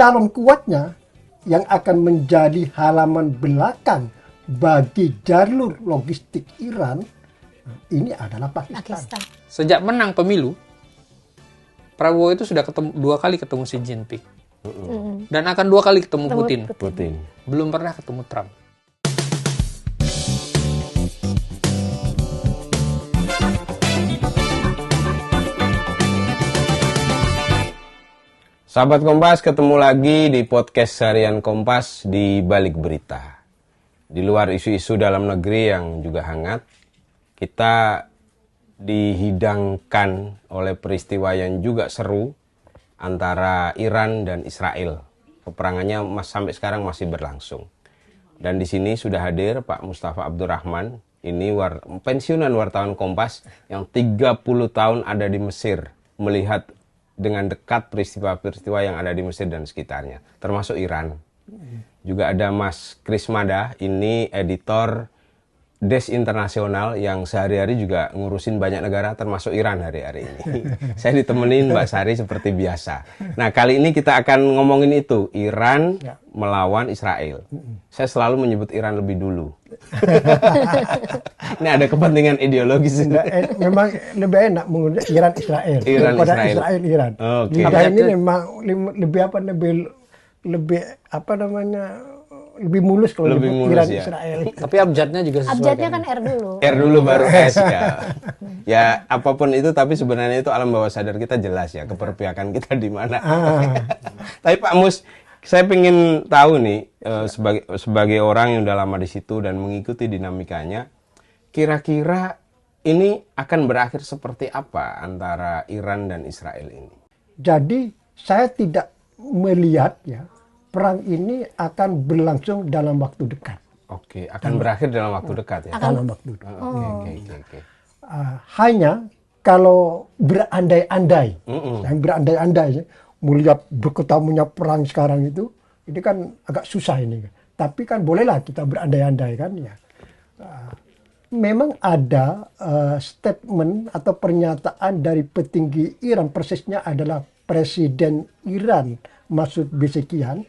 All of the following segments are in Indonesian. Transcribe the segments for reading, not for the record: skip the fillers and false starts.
calon kuatnya yang akan menjadi halaman belakang bagi jalur logistik Iran ini adalah Pakistan. Sejak menang pemilu, Prabowo itu sudah 2 kali ketemu Xi Jinping. Dan akan 2 kali ketemu Putin. Belum pernah ketemu Trump. Sahabat Kompas, ketemu lagi di podcast harian Kompas di Balik Berita. Di luar isu-isu dalam negeri yang juga hangat, kita dihidangkan oleh peristiwa yang juga seru antara Iran dan Israel. Peperangannya sampai sekarang masih berlangsung. Dan di sini sudah hadir Pak Mustafa Abdurrahman, ini pensiunan wartawan Kompas yang 30 tahun ada di Mesir, melihat dengan dekat peristiwa-peristiwa yang ada di Mesir dan sekitarnya, termasuk Iran. Juga ada Mas Krismada, ini editor Des Internasional yang sehari-hari juga ngurusin banyak negara, termasuk Iran hari-hari ini. Saya ditemenin Mbak Sari seperti biasa. Nah, kali ini kita akan ngomongin itu, Iran melawan Israel. Saya selalu menyebut Iran lebih dulu. Ini ada kepentingan ideologis. Memang lebih enak mengundang Iran Israel daripada Israel Iran. Okay. Ini memang lebih mulus kalau lebih mulus, Iran ya. Israel. Tapi abjadnya juga sesuai. Abjadnya kan R dulu. R dulu baru S ya. Ya apapun itu, tapi sebenarnya itu alam bawah sadar kita jelas ya keperpihakan kita di mana. Tapi Pak Mus, saya pengen tahu nih sebagai orang yang udah lama di situ dan mengikuti dinamikanya, kira-kira ini akan berakhir seperti apa antara Iran dan Israel ini? Jadi saya tidak melihat ya perang ini akan berlangsung dalam waktu dekat. Oke, akan berakhir dalam waktu dekat ya? Dalam waktu dekat. Oke. Hanya kalau berandai-andai, ya, melihat berketamunya perang sekarang itu, ini kan agak susah ini. Tapi kan bolehlah kita berandai-andai kan ya. Memang ada statement atau pernyataan dari petinggi Iran, persisnya adalah Presiden Iran Masoud Pezeshkian.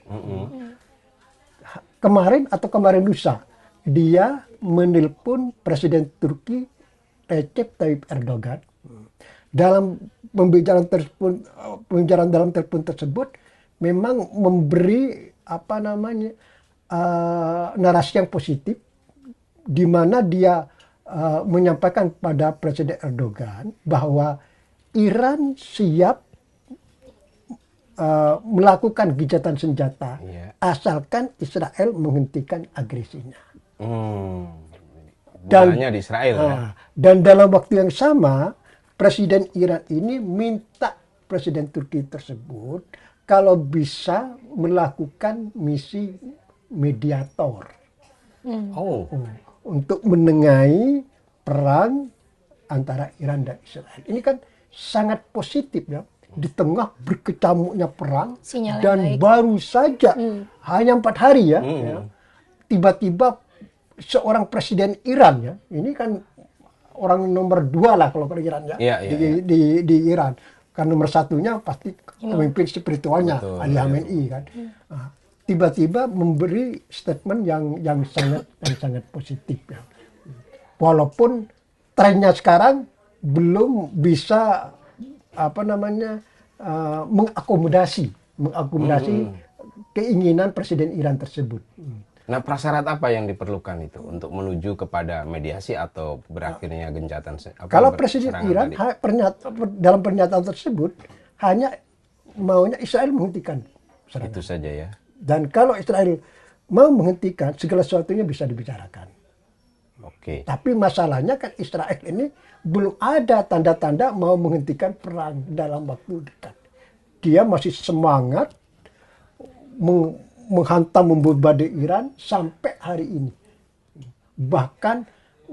Kemarin lusa dia menelpon Presiden Turki Recep Tayyip Erdogan. Dalam pembicaraan dalam telepon tersebut memang memberi narasi yang positif, di mana dia menyampaikan pada Presiden Erdogan bahwa Iran siap melakukan gencatan senjata asalkan Israel menghentikan agresinya. Bukannya di Israel ya. Dan dalam waktu yang sama Presiden Iran ini minta Presiden Turki tersebut kalau bisa melakukan misi mediator untuk menengahi perang antara Iran dan Israel. Ini kan sangat positif ya. Di tengah berkecamuknya perang dan baru saja hanya 4 hari ya, tiba-tiba seorang presiden Iran ya, ini kan orang nomor 2 lah kalau Iran ya, di Iran, kan nomor 1-nya pasti pemimpin spiritualnya Ali Khamenei kan, tiba-tiba memberi statement yang sangat positif ya, walaupun trennya sekarang belum bisa mengakomodasi keinginan Presiden Iran tersebut. Nah, prasyarat apa yang diperlukan itu untuk menuju kepada mediasi atau berakhirnya gencatan? Kalau Presiden Iran dalam pernyataan tersebut hanya maunya Israel menghentikan serangan. Itu saja ya. Dan kalau Israel mau menghentikan, segala sesuatunya bisa dibicarakan. Oke. Tapi masalahnya kan Israel ini belum ada tanda-tanda mau menghentikan perang dalam waktu dekat. Dia masih semangat menghantam, membombardir Iran sampai hari ini. Bahkan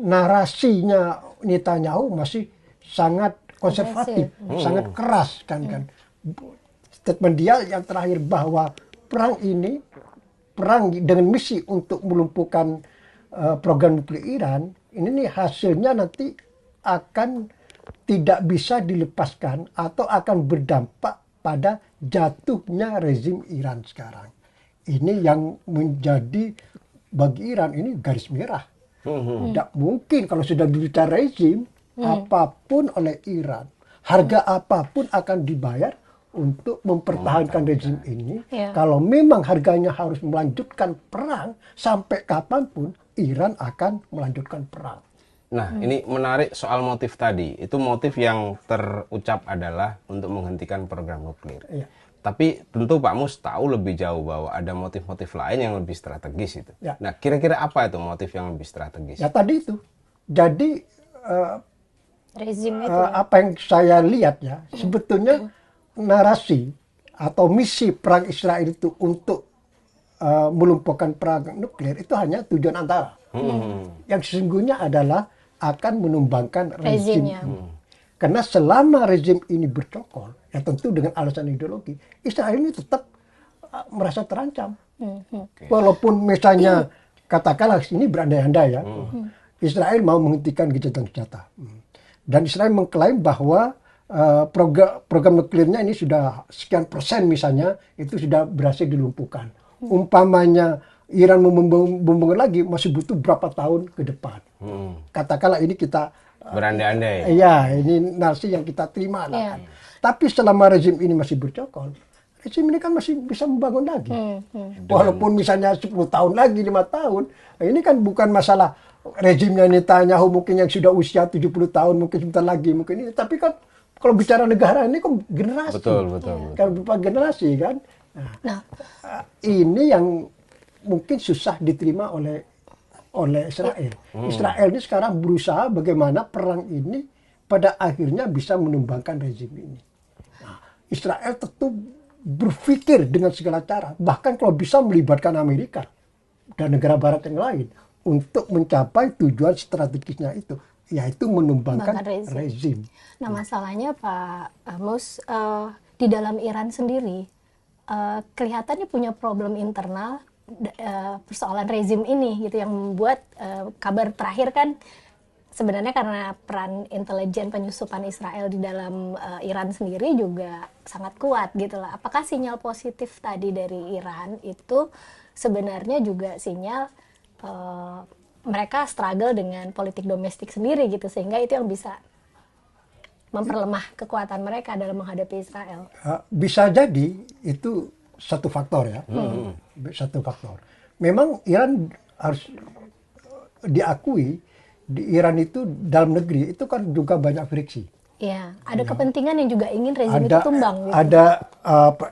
narasinya Netanyahu masih sangat konservatif, sangat keras kan. Statement dia yang terakhir bahwa perang dengan misi untuk melumpuhkan program nuklir Iran, ini nih hasilnya nanti akan tidak bisa dilepaskan atau akan berdampak pada jatuhnya rezim Iran sekarang. Ini yang menjadi bagi Iran ini garis merah. Tidak mungkin kalau sudah berbicara rezim, apapun oleh Iran, harga apapun akan dibayar untuk mempertahankan rezim ini. Kalau memang harganya harus melanjutkan perang, sampai kapanpun Iran akan melanjutkan perang. Nah, ini menarik soal motif tadi. Itu motif yang terucap adalah untuk menghentikan program nuklir. Iya. Tapi tentu Pak Mus tahu lebih jauh bahwa ada motif-motif lain yang lebih strategis itu. Ya. Nah, kira-kira apa itu motif yang lebih strategis? Ya tadi itu. Jadi rezim itu apa yang saya lihat ya, sebetulnya narasi atau misi perang Israel itu untuk melumpuhkan perang nuklir itu hanya tujuan antara. Yang sesungguhnya adalah akan menumbangkan rezim. Karena selama rezim ini bercokol, ya tentu dengan alasan ideologi, Israel ini tetap merasa terancam. Walaupun misalnya katakanlah ini berandai-andai ya, Israel mau menghentikan gencatan senjata. Dan Israel mengklaim bahwa program nuklirnya ini sudah sekian persen misalnya, itu sudah berhasil dilumpuhkan. Umpamanya Iran membom lagi masih butuh berapa tahun ke depan. Katakanlah ini kita berandai-andai. Iya, ini narasi yang kita terima lah. Kan. Tapi selama rezim ini masih bercokol, rezim ini kan masih bisa membangun lagi. Walaupun misalnya 10 tahun lagi, 5 tahun, ini kan bukan masalah rezimnya Netanyahu mungkin yang sudah usia 70 tahun, mungkin sebentar lagi, mungkin ini. Tapi kan kalau bicara negara ini kan generasi. Betul. Kan berupa generasi kan. Nah, ini yang mungkin susah diterima oleh Israel. Israel ini sekarang berusaha bagaimana perang ini pada akhirnya bisa menumbangkan rezim ini. Nah, Israel tentu berpikir dengan segala cara, bahkan kalau bisa melibatkan Amerika dan negara Barat yang lain untuk mencapai tujuan strategisnya itu, yaitu menumbangkan rezim. Nah, masalahnya Pak Mus, di dalam Iran sendiri kelihatannya punya problem internal persoalan rezim ini gitu, yang membuat kabar terakhir kan sebenarnya karena peran intelijen penyusupan Israel di dalam Iran sendiri juga sangat kuat gitu lah. Apakah sinyal positif tadi dari Iran itu sebenarnya juga sinyal mereka struggle dengan politik domestik sendiri gitu, sehingga itu yang bisa memperlemah kekuatan mereka dalam menghadapi Israel? Bisa jadi itu satu faktor ya. Satu faktor. Memang Iran harus diakui, di Iran itu dalam negeri itu kan juga banyak friksi. Iya, ada kepentingan yang juga ingin rezim itu tumbang. Gitu. Ada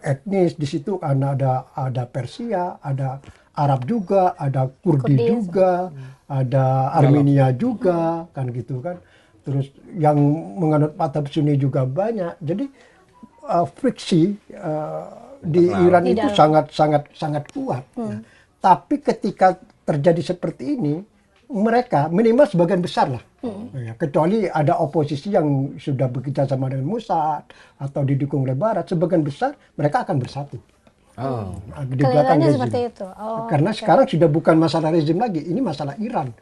etnis di situ, karena ada Persia, ada Arab juga, ada Kurdi juga, ada Armenia juga, kan gitu kan. Terus yang menganut mazhab Sunni juga banyak. Jadi friksi di Iran itu sangat kuat. Ya. Tapi ketika terjadi seperti ini, mereka minimal sebagian besar lah, ya, kecuali ada oposisi yang sudah bekerja sama dengan Mossad atau didukung oleh Barat, sebagian besar mereka akan bersatu. Di belakang rezim. Seperti itu. Karena sekarang sudah bukan masalah rezim lagi, ini masalah Iran.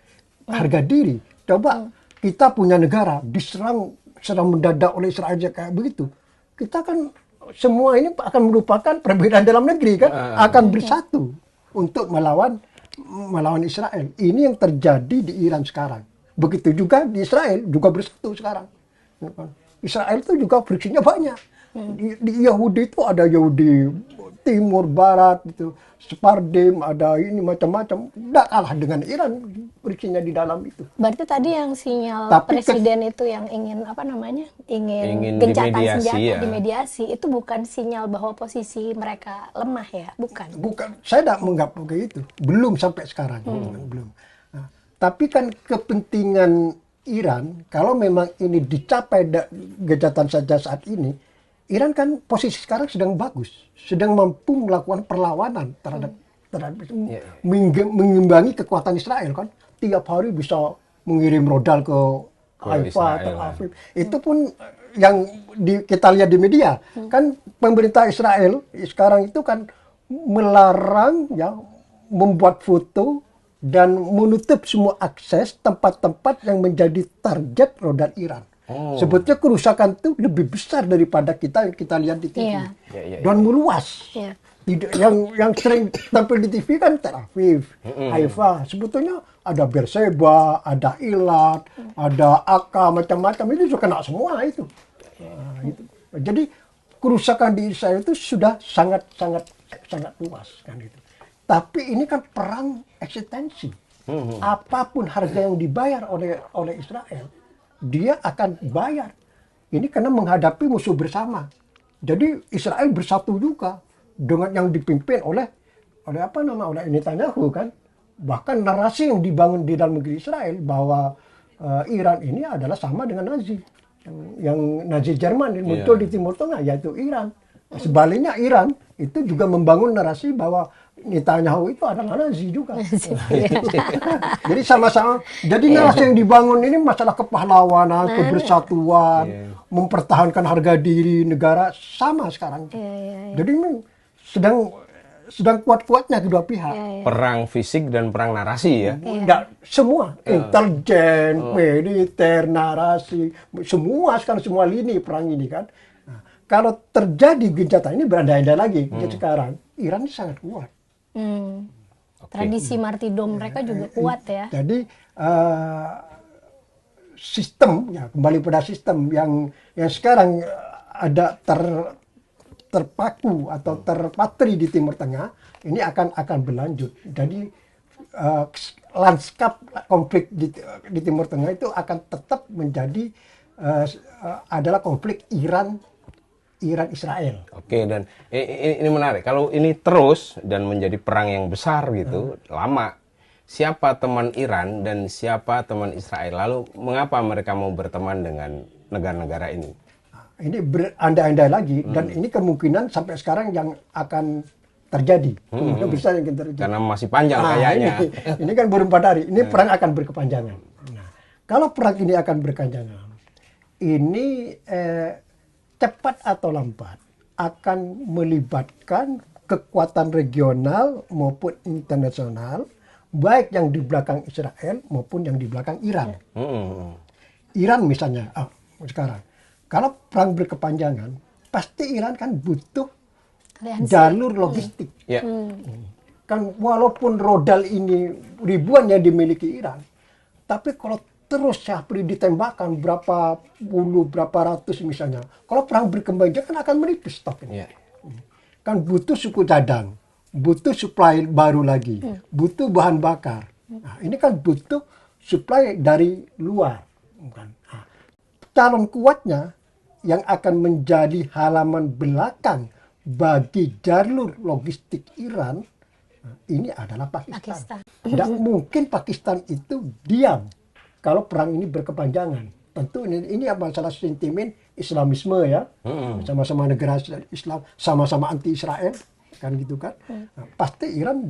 Harga diri. Coba kita punya negara diserang mendadak oleh Israel kayak begitu. Kita kan semua ini akan merupakan perbedaan dalam negeri kan, akan bersatu untuk melawan Israel. Ini yang terjadi di Iran sekarang. Begitu juga di Israel juga bersatu sekarang. Israel itu juga friksinya banyak. Di Yahudi itu ada Yahudi Timur, Barat, itu Sephardim, ada ini macam-macam. Tidak kalah dengan Iran friksinya di dalam itu. Berarti tadi yang sinyal presiden itu yang ingin ingin gencatan senjata dimediasi, itu bukan sinyal bahwa posisi mereka lemah ya, bukan? Bukan, saya tidak menganggap begitu. Belum sampai sekarang, belum. Nah, tapi kan kepentingan Iran, kalau memang ini dicapai gencatan saja saat ini, Iran kan posisi sekarang sedang bagus, sedang mampu melakukan perlawanan terhadap mengimbangi kekuatan Israel kan. Tiap hari bisa mengirim rudal ke Haifa atau Afrin. Itu pun yang kita lihat di media kan, pemerintah Israel sekarang itu kan melarang ya, membuat foto dan menutup semua akses tempat-tempat yang menjadi target rudal Iran. Sebetulnya kerusakan itu lebih besar daripada yang kita lihat di TV. Dan meluas. Tidak, yang sering tampil di TV kan Tel Aviv, Haifa. Sebetulnya ada Beersheba, ada Eilat, ada Akka, macam-macam itu sudah kena semua itu. Itu. Jadi kerusakan di Israel itu sudah sangat luas kan gitu. Tapi ini kan perang eksistensi. Apapun harga yang dibayar oleh Israel, dia akan bayar. Ini karena menghadapi musuh bersama. Jadi Israel bersatu juga dengan yang dipimpin oleh Netanyahu kan. Bahkan narasi yang dibangun di dalam negeri Israel bahwa Iran ini adalah sama dengan Nazi. Yang Nazi Jerman yang muncul di Timur Tengah, yaitu Iran. Sebaliknya Iran itu juga membangun narasi bahwa Netanyahu itu adalah Nazi juga. Jadi sama-sama. Jadi narasi yang dibangun ini masalah kepahlawanan, kebersatuan, mempertahankan harga diri negara sama sekarang. Jadi ini sedang kuat-kuatnya kedua pihak. Perang fisik dan perang narasi ya. Semua, intelijen, militer, narasi, semua lini perang ini kan. Nah, kalau terjadi gencatan ini berandai-andai lagi sekarang, Iran ini sangat kuat. Tradisi martyrdom mereka juga kuat ya. Jadi sistem, kembali pada sistem yang sekarang ada terpaku atau terpatri di Timur Tengah, ini akan berlanjut. Jadi lanskap konflik di Timur Tengah itu akan tetap menjadi adalah konflik Iran-Israel. Oke, dan ini menarik. Kalau ini terus dan menjadi perang yang besar gitu, lama, siapa teman Iran dan siapa teman Israel? Lalu mengapa mereka mau berteman dengan negara-negara ini? Ini berandai-andai lagi dan ini kemungkinan sampai sekarang yang akan terjadi. Kemungkinan besar yang terjadi. Karena masih panjang kayaknya. Ini kan baru 4 hari. Ini perang akan berkepanjangan. Nah, kalau perang ini akan berkepanjangan, ini cepat atau lambat akan melibatkan kekuatan regional maupun internasional, baik yang di belakang Israel maupun yang di belakang Iran. Iran misalnya, sekarang. Kalau perang berkepanjangan, pasti Iran kan butuh jalur logistik. Kan walaupun rodal ini ribuan yang dimiliki Iran, tapi kalau terus Syafri ditembakkan berapa puluh, berapa ratus misalnya, kalau perang berkepanjangan akan menipis stok ini. Kan butuh suku cadang, butuh supply baru lagi, butuh bahan bakar. Nah, ini kan butuh supply dari luar. Calon kuatnya yang akan menjadi halaman belakang bagi jalur logistik Iran, ini adalah Pakistan. Tidak mungkin Pakistan itu diam kalau perang ini berkepanjangan. Tentu ini masalah sentimen Islamisme ya, sama-sama negara Islam, sama-sama anti Israel, kan gitu kan. Nah, pasti Iran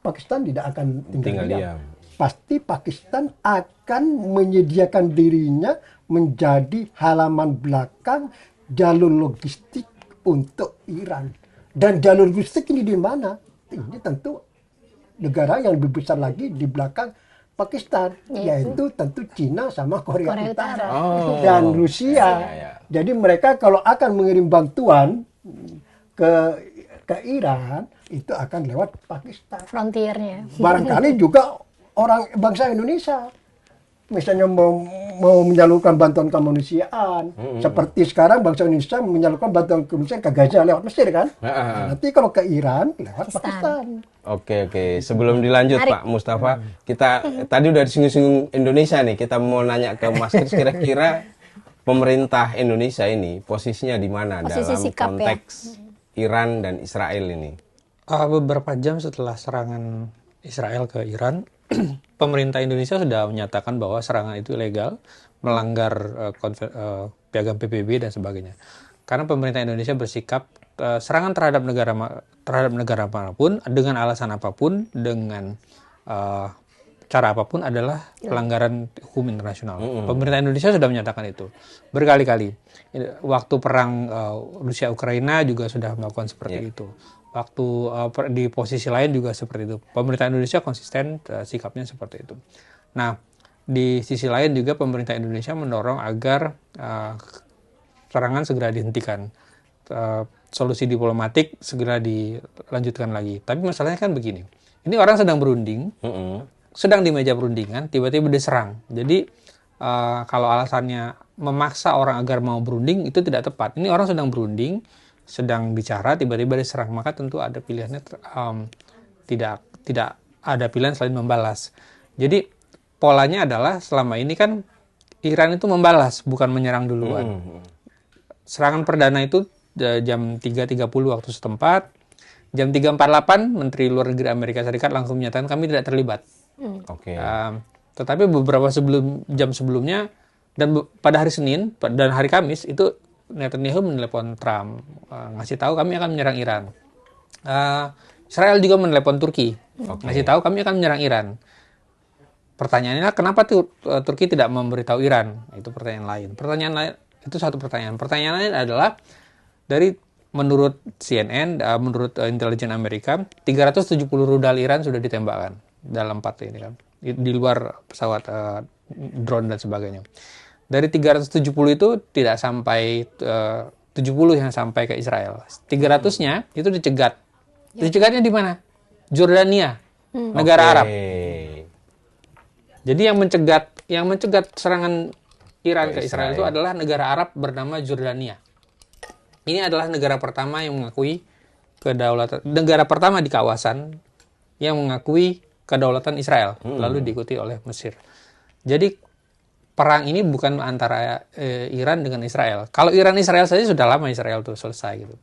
Pakistan tidak akan tinggal diam. Pasti Pakistan akan menyediakan dirinya menjadi halaman belakang jalur logistik untuk Iran. Dan jalur logistik ini di mana? Ini tentu negara yang lebih besar lagi di belakang Pakistan, yaitu tentu Cina sama Korea Utara. Dan Rusia. Jadi mereka kalau akan mengirim bantuan ke Iran, itu akan lewat Pakistan. Frontiernya. Barangkali juga orang bangsa Indonesia misalnya mau menyalurkan bantuan kemanusiaan, seperti sekarang bangsa Indonesia menyalurkan bantuan kemanusiaan ke Gaza lewat Mesir kan. Nanti kalau ke Iran lewat Pakistan. Oke. Sebelum dilanjut Pak Mustafa, kita tadi udah disinggung-singgung Indonesia nih. Kita mau nanya ke Mas Kris, kira-kira pemerintah Indonesia ini posisinya di mana dalam konteks Iran dan Israel ini? Beberapa jam setelah serangan Israel ke Iran, pemerintah Indonesia sudah menyatakan bahwa serangan itu ilegal, melanggar piagam PBB dan sebagainya. Karena pemerintah Indonesia bersikap serangan terhadap negara manapun dengan alasan apapun, dengan cara apapun adalah pelanggaran hukum internasional. Pemerintah Indonesia sudah menyatakan itu berkali-kali. Waktu perang Rusia Ukraina juga sudah melakukan seperti itu. Waktu di posisi lain juga seperti itu. Pemerintah Indonesia konsisten sikapnya seperti itu. Nah, di sisi lain juga pemerintah Indonesia mendorong agar serangan segera dihentikan. Solusi diplomatik segera dilanjutkan lagi. Tapi masalahnya kan begini. Ini orang sedang berunding, sedang di meja perundingan, tiba-tiba diserang. Jadi kalau alasannya memaksa orang agar mau berunding itu tidak tepat. Ini orang sedang berunding, sedang bicara, tiba-tiba diserang. Maka tentu ada pilihannya, tidak ada pilihan selain membalas. Jadi polanya adalah selama ini kan Iran itu membalas, bukan menyerang duluan. Serangan perdana itu jam 3.30 waktu setempat. Jam 3.48 Menteri Luar Negeri Amerika Serikat langsung menyatakan kami tidak terlibat. Tetapi beberapa jam sebelumnya dan pada hari Senin dan hari Kamis itu Netanyahu menelepon Trump, ngasih tahu kami akan menyerang Iran. Israel juga menelepon Turki, ngasih tahu kami akan menyerang Iran. Pertanyaannya kenapa Turki tidak memberitahu Iran? Itu pertanyaan lain. Itu satu pertanyaan. Pertanyaan lain adalah menurut CNN, menurut intelijen Amerika, 370 rudal Iran sudah ditembakkan dalam 4 ini kan. Di luar pesawat drone dan sebagainya. Dari 370 itu tidak sampai 70 yang sampai ke Israel. 300-nya itu dicegat. Dicegatnya di mana? Jordania, negara Arab. Jadi yang mencegat serangan Iran ke Israel itu adalah negara Arab bernama Jordania. Ini adalah negara pertama yang mengakui kedaulatan, negara pertama di kawasan yang mengakui kedaulatan Israel, lalu diikuti oleh Mesir. Jadi perang ini bukan antara Iran dengan Israel. Kalau Iran-Israel saja sudah lama Israel tuh selesai gitu.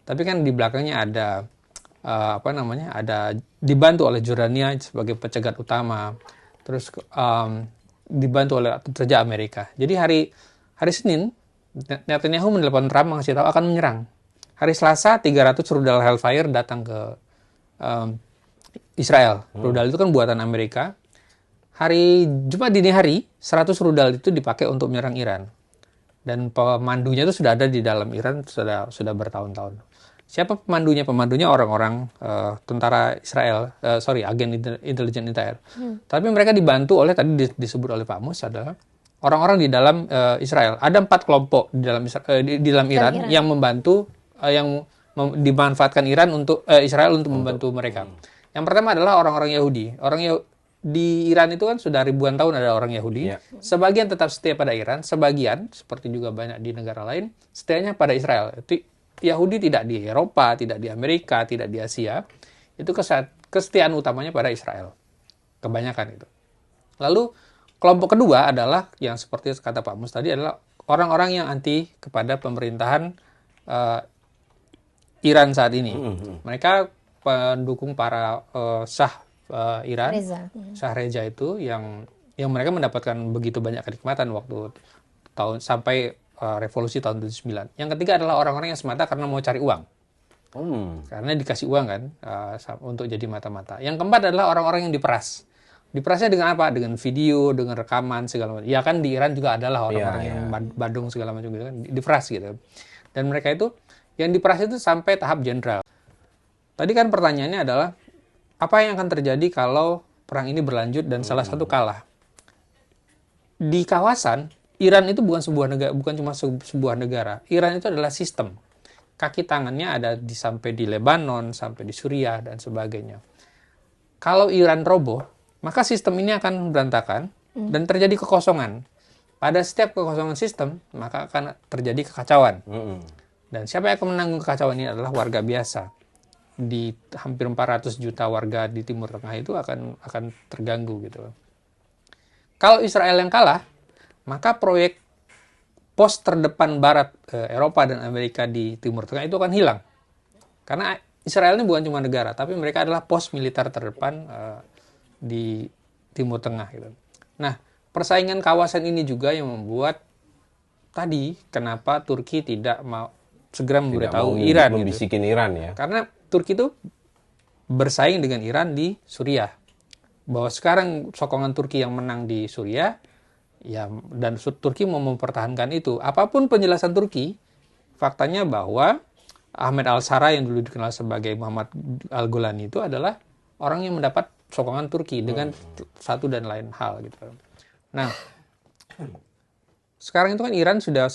Tapi kan di belakangnya ada ada dibantu oleh Jordania sebagai pencegat utama. Terus dibantu oleh tentu saja Amerika. Jadi hari Senin Netanyahu menelepon Trump mengasih tahu akan menyerang. Hari Selasa 300 rudal Hellfire datang ke Israel. Rudal itu kan buatan Amerika. Hari Jumat dini hari 100 rudal itu dipakai untuk menyerang Iran. Dan pemandunya itu sudah ada di dalam Iran sudah bertahun-tahun. Siapa pemandunya? Pemandunya orang-orang tentara Israel, agen intelijen Israel. Tapi mereka dibantu oleh, tadi disebut oleh Pak Mus, adalah orang-orang di dalam Israel. Ada 4 kelompok di dalam Iran yang membantu, dimanfaatkan Israel untuk membantu mereka. Yang pertama adalah orang-orang Yahudi. Di Iran itu kan sudah ribuan tahun ada orang Yahudi. Sebagian tetap setia pada Iran, sebagian, seperti juga banyak di negara lain, setianya pada Israel. Yahudi tidak di Eropa, tidak di Amerika, tidak di Asia. Itu kesetiaan utamanya pada Israel. Kebanyakan itu. Lalu kelompok kedua adalah yang seperti kata Pak Mus tadi adalah orang-orang yang anti kepada pemerintahan Iran saat ini. Mereka pendukung para Shah Iran, Shah Reza itu yang mereka mendapatkan begitu banyak kenikmatan waktu sampai revolusi tahun 79. Yang ketiga adalah orang-orang yang semata karena mau cari uang. Karena dikasih uang kan untuk jadi mata-mata. Yang keempat adalah orang-orang yang diperas. Diperasnya dengan apa? Dengan video, dengan rekaman segala macam. Ya kan di Iran juga adalah orang-orang yang badung segala macam gitu kan, diperas gitu. Dan mereka itu yang diperas itu sampai tahap jenderal. Tadi kan pertanyaannya adalah apa yang akan terjadi kalau perang ini berlanjut dan salah satu kalah? Di kawasan Iran itu bukan cuma sebuah negara. Iran itu adalah sistem. Kaki tangannya ada sampai di Lebanon, sampai di Suriah dan sebagainya. Kalau Iran roboh, maka sistem ini akan berantakan dan terjadi kekosongan. Pada setiap kekosongan sistem, maka akan terjadi kekacauan. Dan siapa yang akan menanggung kekacauan ini adalah warga biasa. Di hampir 400 juta warga di Timur Tengah itu akan terganggu gitu. Kalau Israel yang kalah, maka proyek pos terdepan Barat Eropa dan Amerika di Timur Tengah itu akan hilang. Karena Israel ini bukan cuma negara, tapi mereka adalah pos militer terdepan di Timur Tengah. Gitu. Nah, persaingan kawasan ini juga yang membuat tadi kenapa Turki tidak mau segera memberitahu Iran. Membisikin gitu. Iran ya. Karena Turki itu bersaing dengan Iran di Suriah. Bahwa sekarang sokongan Turki yang menang di Suriah, ya, dan Turki mau mempertahankan itu. Apapun penjelasan Turki, faktanya bahwa Ahmed Al-Shara yang dulu dikenal sebagai Muhammad Al-Golani itu adalah orang yang mendapat sokongan Turki dengan satu dan lain hal gitu. Nah, sekarang itu kan Iran sudah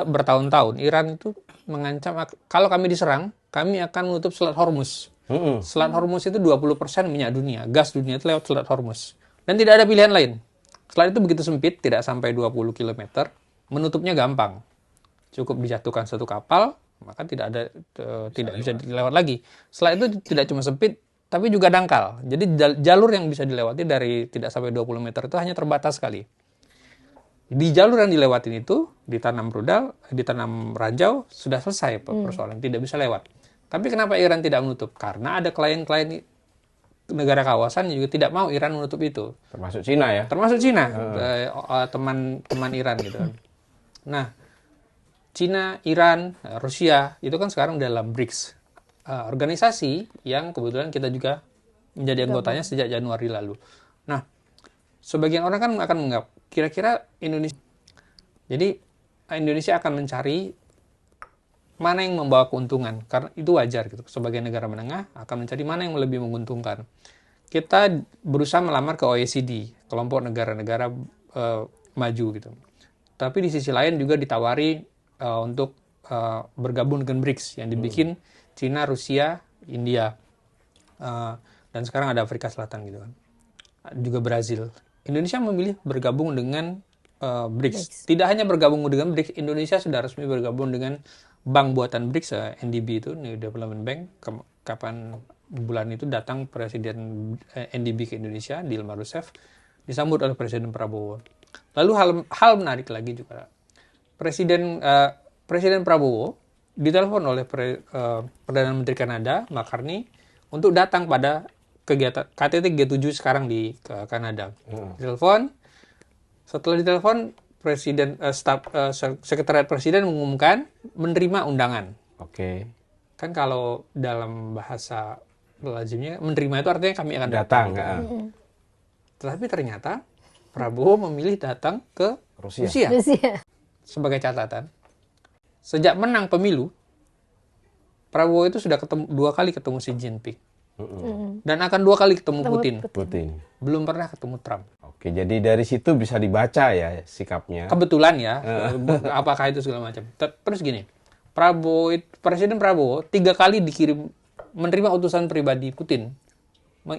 bertahun-tahun Iran itu mengancam kalau kami diserang, kami akan menutup Selat Hormuz. Selat Hormuz itu 20% minyak dunia, gas dunia itu lewat Selat Hormuz. Dan tidak ada pilihan lain. Selat itu begitu sempit, tidak sampai 20 km, menutupnya gampang. Cukup dijatuhkan satu kapal, maka tidak bisa dilewat lagi. Selat itu tidak cuma sempit, tapi juga dangkal. Jadi jalur yang bisa dilewati dari tidak sampai 20 meter itu hanya terbatas sekali. Di jalur yang dilewatin itu, ditanam rudal, ditanam ranjau, sudah selesai persoalan, tidak bisa lewat. Tapi kenapa Iran tidak menutup? Karena ada klien-klien negara kawasan yang juga tidak mau Iran menutup itu. Termasuk Cina ya? Termasuk Cina, teman Iran gitu. Nah, Cina, Iran, Rusia, itu kan sekarang dalam BRICS. Organisasi yang kebetulan kita juga menjadi anggotanya sejak Januari lalu. Nah, sebagian orang kan akan menganggap, kira-kira Indonesia. Jadi, Indonesia akan mencari mana yang membawa keuntungan. Karena itu wajar gitu. Sebagai negara menengah, akan mencari mana yang lebih menguntungkan. Kita berusaha melamar ke OECD, kelompok negara-negara maju gitu. Tapi di sisi lain juga ditawari untuk bergabung dengan BRICS yang dibikin Cina, Rusia, India, dan sekarang ada Afrika Selatan gitu kan, juga Brazil. Indonesia memilih bergabung dengan BRICS. Tidak hanya bergabung dengan BRICS, Indonesia sudah resmi bergabung dengan bank buatan BRICS, NDB itu, New Development Bank. Kapan bulan itu datang Presiden NDB ke Indonesia, Dilma Rousseff, disambut oleh Presiden Prabowo. Lalu hal menarik lagi juga, Presiden Prabowo ditelepon oleh Perdana Menteri Kanada, McCartney, untuk datang pada kegiatan KTT G7 sekarang di Kanada. Ditelepon, setelah ditelepon, Sekretariat Presiden mengumumkan menerima undangan. Oke. Kan kalau dalam bahasa lazimnya, menerima itu artinya kami akan datang. Tetapi ternyata Prabowo memilih datang ke Rusia. Sebagai catatan, sejak menang pemilu, Prabowo itu sudah 2 kali ketemu Xi Jinping. Dan akan 2 kali ketemu Putin. Belum pernah ketemu Trump. Oke, jadi dari situ bisa dibaca ya sikapnya. Kebetulan ya, apakah itu segala macam. Terus gini, Presiden Prabowo 3 kali menerima utusan pribadi Putin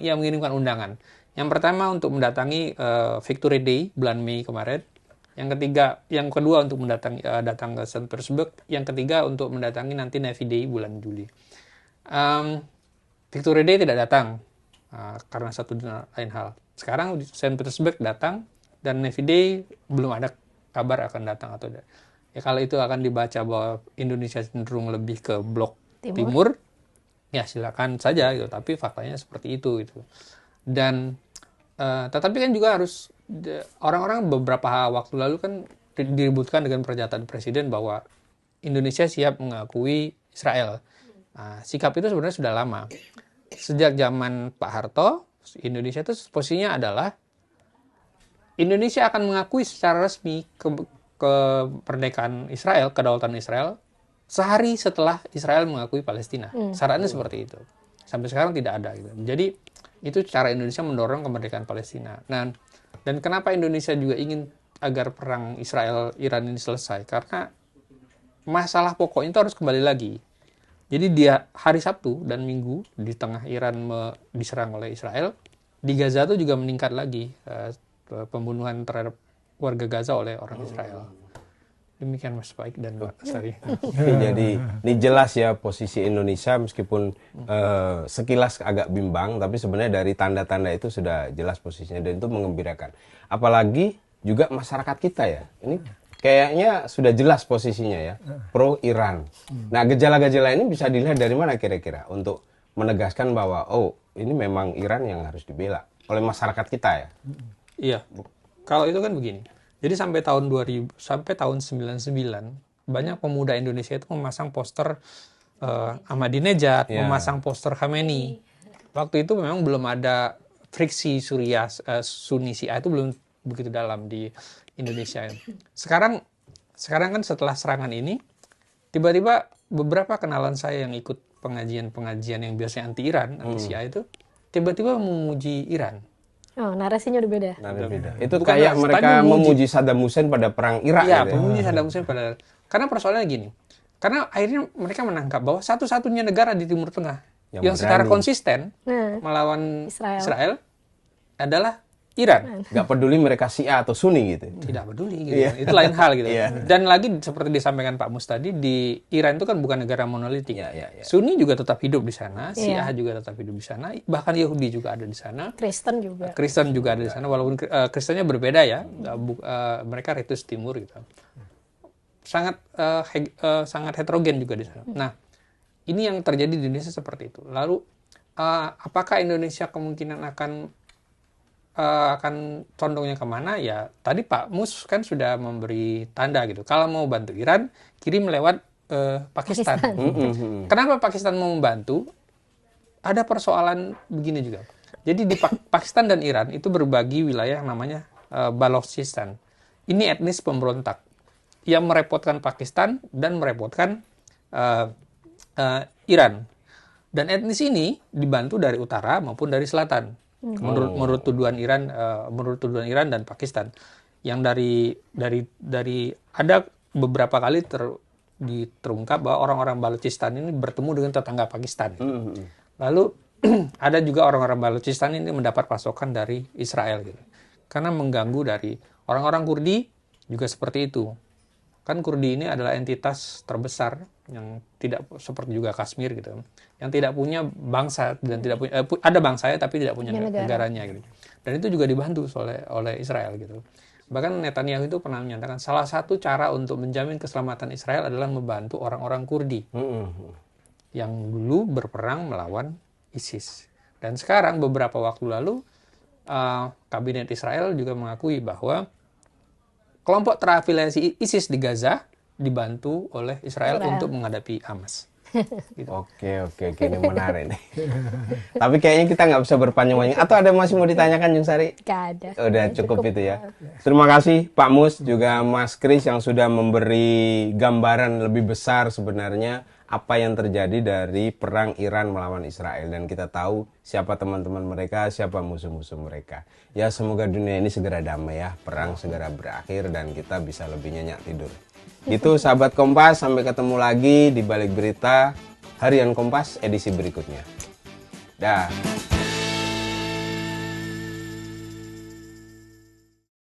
yang mengirimkan undangan. Yang pertama untuk mendatangi Victory Day bulan Mei kemarin. Yang kedua untuk datang ke St. Petersburg. Yang ketiga untuk mendatangi nanti Navy Day bulan Juli. Victory Day tidak datang karena satu dan lain hal. Sekarang di St. Petersburg datang dan Navy Day belum ada kabar akan datang atau tidak. Ya kalau itu akan dibaca bahwa Indonesia cenderung lebih ke blok timur ya silakan saja gitu. Tapi faktanya seperti itu gitu. Dan tetapi kan juga harus orang-orang beberapa waktu lalu kan diributkan dengan pernyataan Presiden bahwa Indonesia siap mengakui Israel. Sikap itu sebenarnya sudah lama. Sejak zaman Pak Harto, Indonesia itu posisinya adalah Indonesia akan mengakui secara resmi kemerdekaan Israel, kedaulatan Israel, sehari setelah Israel mengakui Palestina. Syaratnya seperti itu. Sampai sekarang tidak ada. Gitu. Jadi itu cara Indonesia mendorong kemerdekaan Palestina. Dan kenapa Indonesia juga ingin agar perang Israel-Iran ini selesai? Karena masalah pokoknya itu harus kembali lagi. Jadi dia hari Sabtu dan Minggu di tengah Iran diserang oleh Israel, di Gaza itu juga meningkat lagi pembunuhan terhadap warga Gaza oleh orang Israel. Demikian Mas Baik dan Mbak Sari. Jadi ini jelas ya posisi Indonesia meskipun sekilas agak bimbang, tapi sebenarnya dari tanda-tanda itu sudah jelas posisinya dan itu mengembirakan. Apalagi juga masyarakat kita ya. Ini kayaknya sudah jelas posisinya ya, pro Iran. Nah, gejala-gejala ini bisa dilihat dari mana kira-kira untuk menegaskan bahwa ini memang Iran yang harus dibela oleh masyarakat kita ya. Iya. Kalau itu kan begini. Jadi sampai tahun 2000 sampai tahun 99 banyak pemuda Indonesia itu memasang poster Ahmadinejad, memasang poster Khamenei. Waktu itu memang belum ada friksi Suriah Sunni Syiah itu belum begitu dalam di Indonesia. Sekarang kan setelah serangan ini, tiba-tiba beberapa kenalan saya yang ikut pengajian yang biasanya anti Iran, anti Syiah itu, tiba-tiba memuji Iran. Oh, narasinya udah beda. Itu kayak mereka memuji Saddam Hussein pada perang Irak. Iya, gitu memuji Saddam Hussein pada. Karena persoalannya gini. Karena akhirnya mereka menangkap bahwa satu-satunya negara di Timur Tengah yang secara konsisten melawan Israel adalah Iran. Nggak peduli mereka Syiah atau Sunni gitu. Tidak peduli gitu. Itu lain hal gitu. Dan lagi seperti disampaikan Pak Mus tadi, di Iran itu kan bukan negara monolitik. Sunni juga tetap hidup di sana, Syiah juga tetap hidup di sana, bahkan Yahudi juga ada di sana. Kristen juga ada di sana, walaupun Kristennya berbeda ya. Mereka ritus timur gitu. Sangat heterogen juga di sana. Nah, ini yang terjadi di Indonesia seperti itu. Lalu apakah Indonesia kemungkinan akan condongnya kemana? Ya tadi Pak Mus kan sudah memberi tanda gitu. Kalau mau bantu Iran, kirim lewat Pakistan. Kenapa Pakistan mau membantu? Ada persoalan begini juga. Jadi di Pakistan dan Iran itu berbagi wilayah yang namanya Balochistan. Ini etnis pemberontak yang merepotkan Pakistan dan merepotkan Iran. Dan etnis ini dibantu dari utara maupun dari selatan. Menurut tuduhan Iran dan Pakistan, yang dari ada beberapa kali terungkap bahwa orang-orang Balochistan ini bertemu dengan tetangga Pakistan. Lalu ada juga orang-orang Balochistan ini mendapat pasokan dari Israel gitu, karena mengganggu dari orang-orang Kurdi juga seperti itu. Kan Kurdi ini adalah entitas terbesar yang tidak seperti juga Kashmir gitu, yang tidak punya bangsa dan tidak punya ada bangsanya tapi tidak punya negaranya gitu. Dan itu juga dibantu oleh Israel gitu. Bahkan Netanyahu itu pernah menyatakan salah satu cara untuk menjamin keselamatan Israel adalah membantu orang-orang Kurdi yang dulu berperang melawan ISIS. Dan sekarang beberapa waktu lalu kabinet Israel juga mengakui bahwa kelompok terafiliasi ISIS di Gaza dibantu oleh Israel untuk menghadapi Hamas. Gitu. Oke, ini menarik nih. Tapi kayaknya kita nggak bisa berpanjang-panjang. Atau ada masih mau ditanyakan, Jung Sari? Nggak ada. Udah cukup itu ya. Terima kasih Pak Mus, juga Mas Kris yang sudah memberi gambaran lebih besar sebenarnya apa yang terjadi dari perang Iran melawan Israel. Dan kita tahu siapa teman-teman mereka, siapa musuh-musuh mereka. Ya semoga dunia ini segera damai ya, perang segera berakhir dan kita bisa lebih nyenyak tidur. Itu sahabat Kompas, sampai ketemu lagi di Balik Berita Harian Kompas edisi berikutnya. Dah.